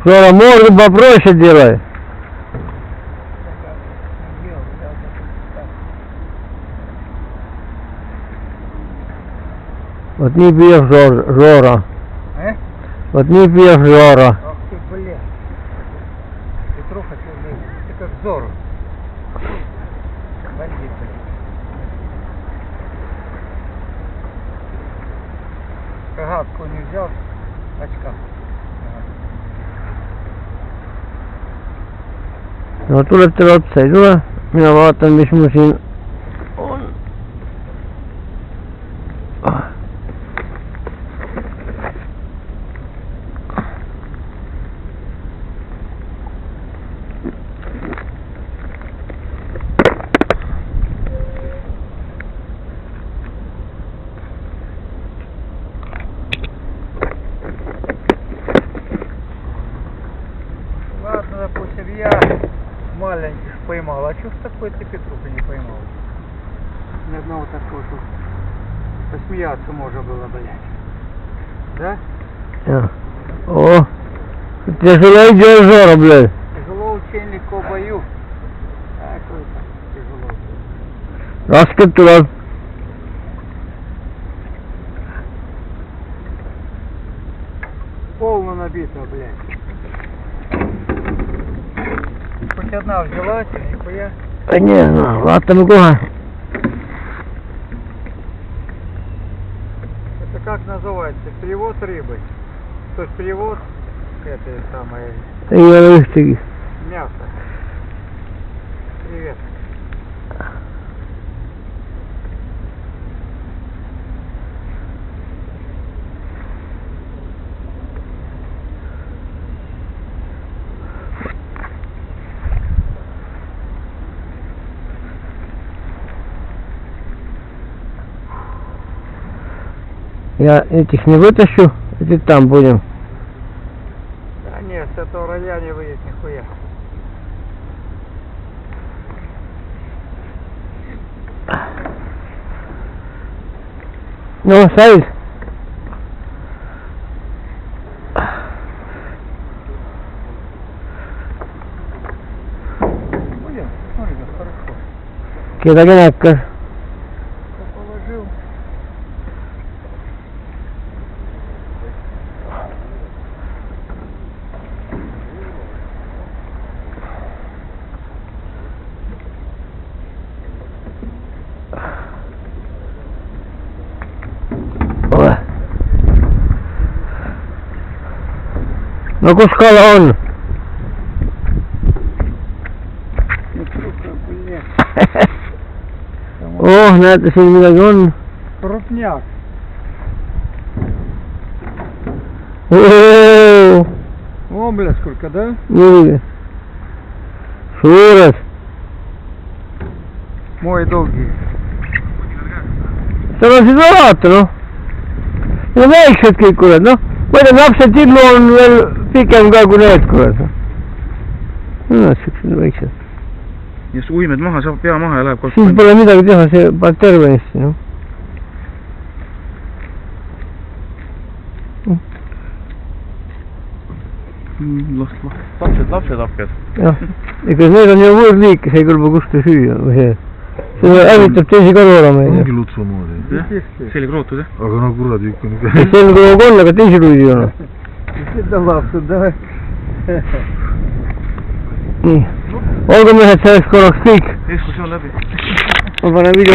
Жора, морду попроще делай. Вот не бьешь, Жора. Вот не бьешь, Жора. Ах ты, блядь. Петруха, ты как Зоро. Бандит, блядь. Рогатку не взял, очка. No tulette otsa, ei tule. Minä vaatan mis mu siin on. Ладно, допустим, я маленьких поймал. А что ж такой ты Петруха не поймал? Ни одного такого, что посмеяться можно было, блядь. Да? Ja. О, тяжело идет, Жора, блядь. Тяжело учень, легко в бою. А, какой тяжело. Rasket tuleb. Полно набито, блядь. Хоть одна взялась, нихуя. Та ні, ну, vaatame kohe. Это как называется? Перевод рыбы. То есть перевод этой самой Ei ole ühtegi. мяса. Привет. Я этих не вытащу, эти там будем. Да нет, с этого роя не выйдет нихуя. Ну, Саид. Блин, смотри, как хорошо. Kedagi näkkas. Я положил. Ole. No kus kala on? Петруха, блядь. Oh, näete siin midagi on. Крупняк. О, бля, сколько, да? Muidugi. Suured. Мой долгий. Seal on siin vaata, noh. Need on väiksed kõik, kurat, noh. Ma ei tea, lapsed tillu on veel pikem ka kui need, kurat. No, siuksed väiksed. Just uimed maha, saab pea maha ja läheb koos. Siis pole midagi teha, see paneb tervenisti, noh. Lapsed hakked. Jah, ega need on ju võõrliik, see ei kõlba kustu süüa või see. See hävitab teisi karu ära meile. Ongi lutsu moodi. Selgrootud, jah? Aga no kuradi ikka nüüd. See on kogu on, aga teisi ruidi on. Да ладно, давай. Nii. Olgu mehed selleks korraks kõik. Ekskursioon läbi. Ma panen video